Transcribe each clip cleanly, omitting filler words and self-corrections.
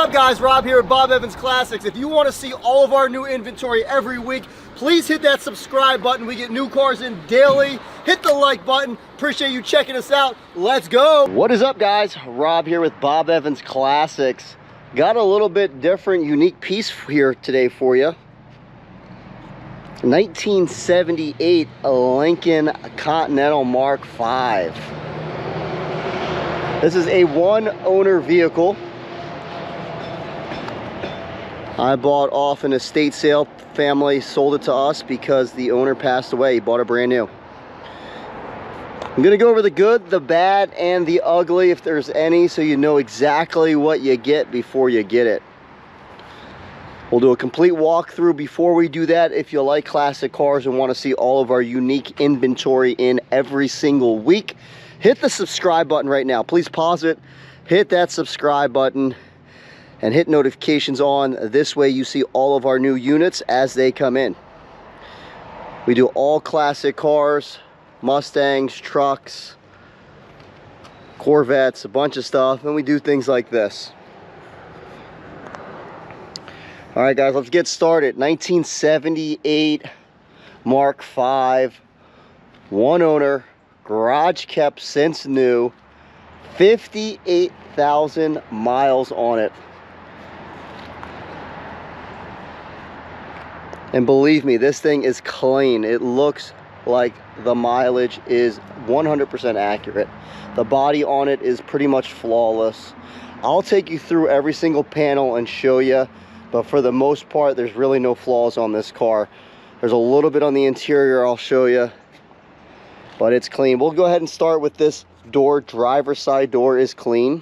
up, guys? Rob here at Bob Evans Classics. If you want to see all of our new inventory every week, please hit that subscribe button. We get new cars in daily. Hit the like button. Appreciate you checking us out. Let's go. What is up, guys? Rob here with Bob Evans Classics. Got a little bit different, unique piece here today for you. 1978 Lincoln Continental Mark V. This is a one-owner vehicle. I bought off an estate sale. Family sold it to us because the owner passed away. He bought it brand new. I'm gonna go over the good, the bad, and the ugly if there's any, so you know exactly what you get before you get it. We'll do a complete walkthrough. Before we do that, if you like classic cars and want to see all of our unique inventory in every single week, hit the subscribe button right now. Please pause it, hit that subscribe button, and hit notifications on. This way you see all of our new units as they come in. We do all classic cars, Mustangs, trucks, Corvettes, a bunch of stuff, and we do things like this. All right, guys, let's get started. 1978 Mark V, one owner, garage kept since new, 58,000 miles on it. And believe me, this thing is clean. It looks like the mileage is 100% accurate. The body on it is pretty much flawless. I'll take you through every single panel and show you, but for the most part, there's really no flaws on this car. There's a little bit on the interior I'll show you, but it's clean. We'll go ahead and start with this door. Driver's side door is clean.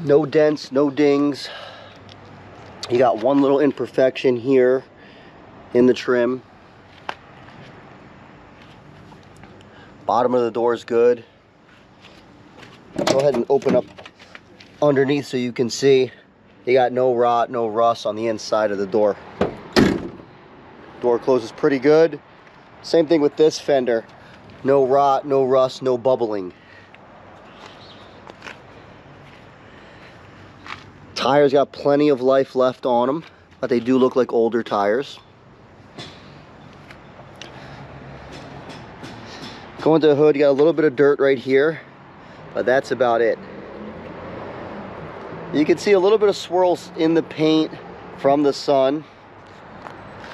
No dents, no dings. You got one little imperfection here in the trim. Bottom of the door is good. Go ahead and open up underneath so you can see. You got no rot, no rust on the inside of the door. Door closes pretty good. Same thing with this fender. No rot, no rust, no bubbling. Tires got plenty of life left on them, but they do look like older tires. Going to the hood, you got a little bit of dirt right here, but that's about it. You can see a little bit of swirls in the paint from the sun,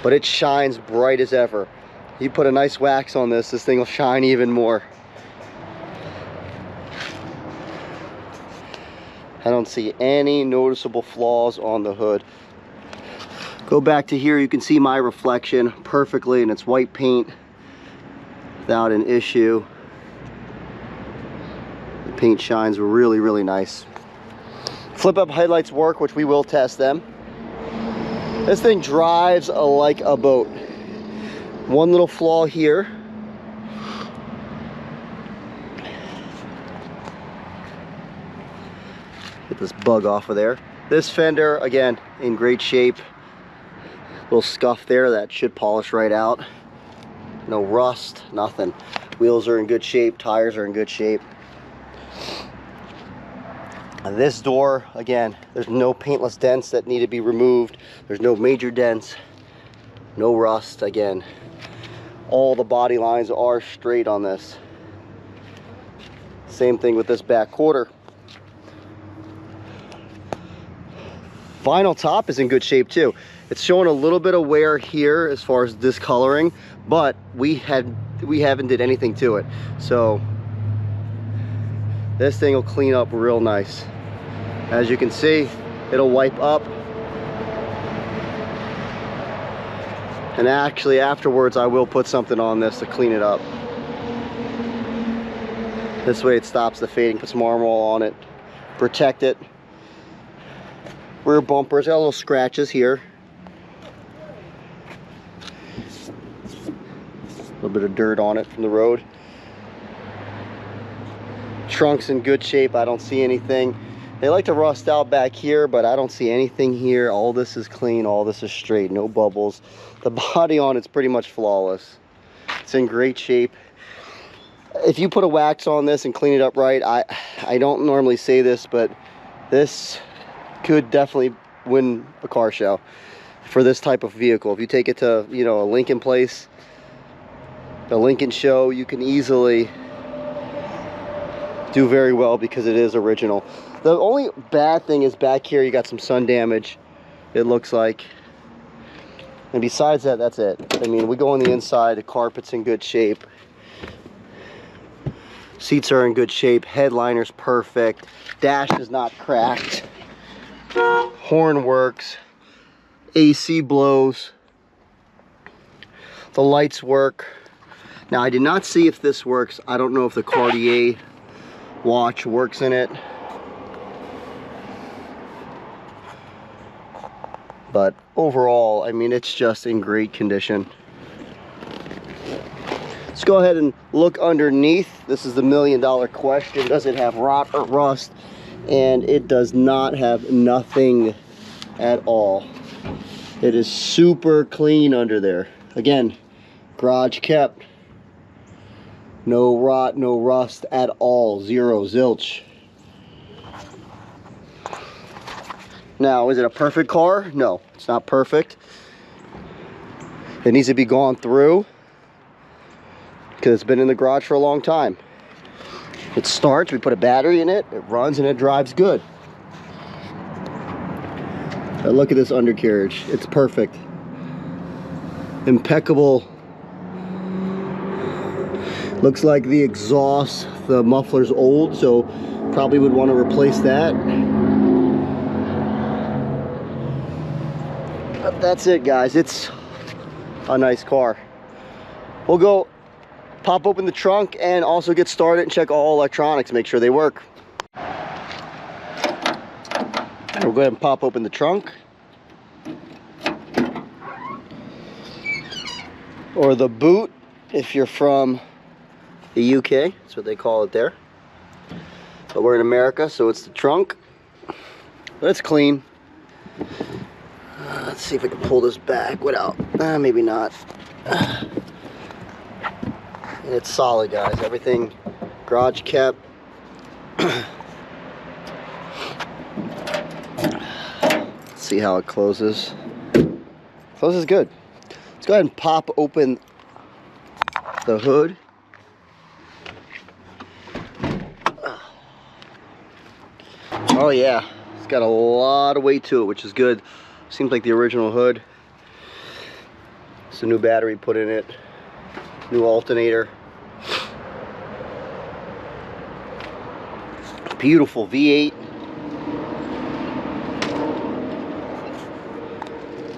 but it shines bright as ever. You put a nice wax on this, this thing will shine even more. I don't see any noticeable flaws on the hood. Go back to here, you can see my reflection perfectly, and it's white paint without an issue. The paint shines really, really nice. Flip up headlights work, which we will test them. This thing drives like a boat. One little flaw here. Get this bug off of there. This fender, again, in great shape. Little scuff there, that should polish right out. No rust, nothing. Wheels are in good shape, tires are in good shape. And this door, again, there's no paintless dents that need to be removed. There's no major dents, no rust. Again, all the body lines are straight on this. Same thing with this back quarter. Vinyl top is in good shape too. It's showing a little bit of wear here as far as discoloring, but we haven't did anything to it. So this thing will clean up real nice. As you can see, it'll wipe up. And actually afterwards I will put something on this to clean it up. This way it stops the fading. Put some Armor All on it, protect it. Rear bumpers got little scratches here. A little bit of dirt on it from the road. Trunk's in good shape. I don't see anything. They like to rust out back here, but I don't see anything here. All this is clean. All this is straight. No bubbles. The body on it's pretty much flawless. It's in great shape. if you put a wax on this and clean it up right, I don't normally say this, but this could definitely win a car show for this type of vehicle. If you take it to, you know, a Lincoln place, a Lincoln show, you can easily do very well because it is original. The only bad thing is back here you got some sun damage, it looks like. And besides that, that's it. I mean, we go on the inside, the carpet's in good shape. Seats are in good shape, headliner's perfect, dash is not cracked, horn works, AC blows, the lights work. Now I did not see if this works. I don't know if the Cartier watch works in it, but overall, I mean, it's just in great condition. Let's go ahead and look underneath. This is the million-dollar question. Does it have rot or rust? And it does not have nothing at all. It is super clean under there. Again, garage kept. No rot, no rust at all. Zero, zilch. Now, is it a perfect car? No, it's not perfect. It needs to be gone through because it's been in the garage for a long time. It starts, we put a battery in it, it runs, and it drives good. Now look at this undercarriage. It's perfect. Impeccable. Looks like the exhaust, the muffler's old, so probably would want to replace that. But that's it, guys. It's a nice car. We'll go pop open the trunk and also get started and check all electronics, make sure they work. We'll go ahead and pop open the trunk. Or the boot if you're from the UK, that's what they call it there. But we're in America, so it's the trunk. But it's clean. Let's see if I can pull this back without, maybe not. And it's solid, guys. Everything garage kept. Let's see how it closes. Closes good. Let's go ahead and pop open the hood. Oh yeah, it's got a lot of weight to it, which is good. Seems like the original hood. It's a new battery put in it. New alternator. Beautiful V8.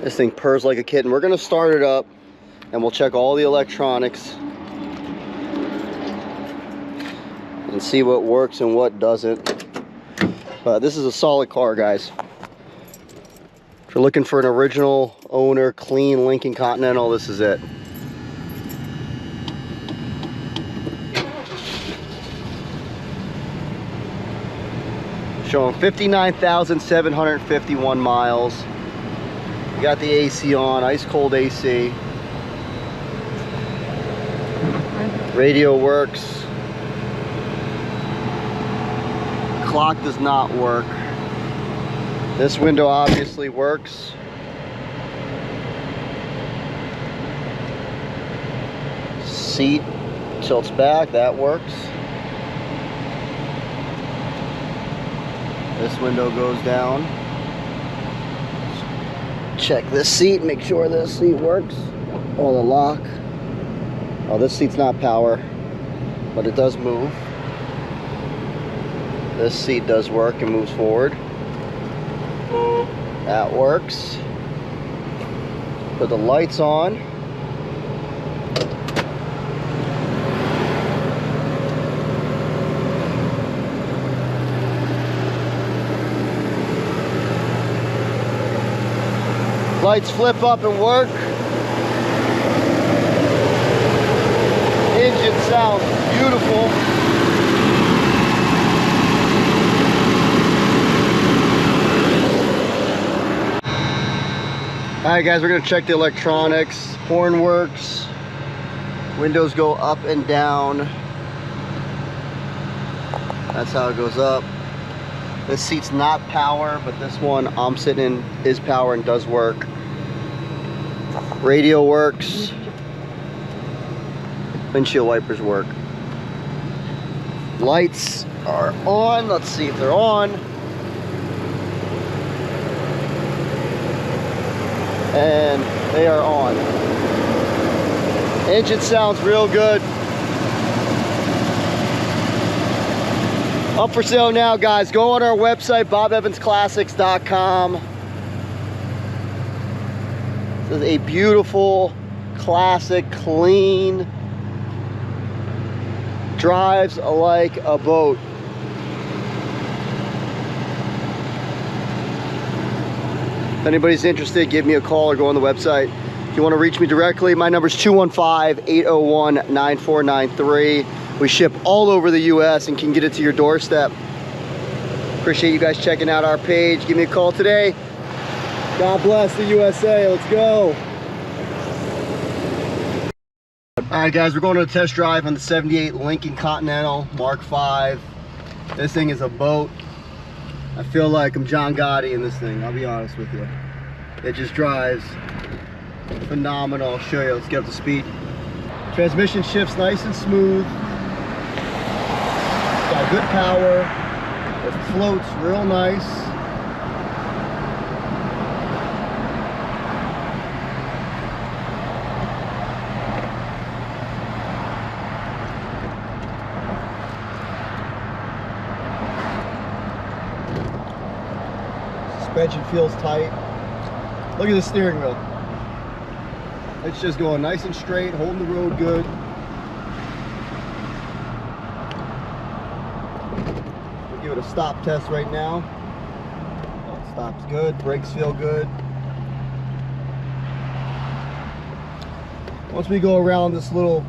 This thing purrs like a kitten. We're gonna start it up and we'll check all the electronics and see what works and what doesn't. But this is a solid car, guys. If you're looking for an original owner, clean Lincoln Continental, this is it. Showing 59,751 miles. We got the AC on, ice cold AC. Radio works. Clock does not work. This window obviously works. Seat tilts back, that works. This window goes down. Check this seat, make sure this seat works. Oh, the lock. Oh, this seat's not power, but it does move. This seat does work and moves forward. That works. Put the lights on. Lights flip up and work. Engine sounds beautiful. Alright guys, we're going to check the electronics. Horn works. Windows go up and down. That's how it goes up. This seat's not power, but this one I'm sitting in is power and does work. Radio works. Windshield wipers work. Lights are on. Let's see if they're on. And they are on. Engine sounds real good. Up for sale now, guys. Go on our website, bobevansclassics.com. This is a beautiful, classic, clean, drives like a boat. If anybody's interested, give me a call or go on the website. If you want to reach me directly, my number is 215-801-9493. We ship all over the U.S. and can get it to your doorstep. Appreciate you guys checking out our page. Give me a call today. God bless the USA. Let's go. All right, guys, we're going to a test drive on the 78 Lincoln Continental Mark V. This thing is a boat. I feel like I'm John Gotti in this thing, I'll be honest with you. It just drives phenomenal. I'll show you. Let's get up to speed. Transmission shifts nice and smooth. It's got good power. It floats real nice. Suspension feels tight. Look at the steering wheel. It's just going nice and straight, holding the road good. We'll give it a stop test right now. Oh, stops good, brakes feel good. Once we go around this little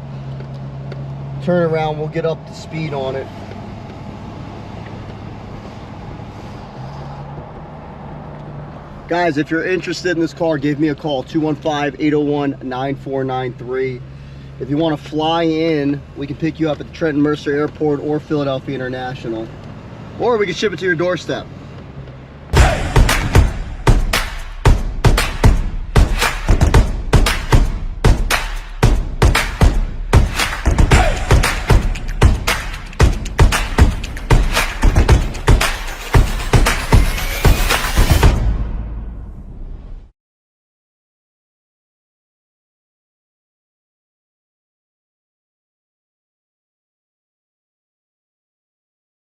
turnaround, we'll get up to speed on it. Guys, if you're interested in this car, give me a call, 215-801-9493. If you want to fly in, we can pick you up at the Trenton Mercer Airport or Philadelphia International. Or we can ship it to your doorstep.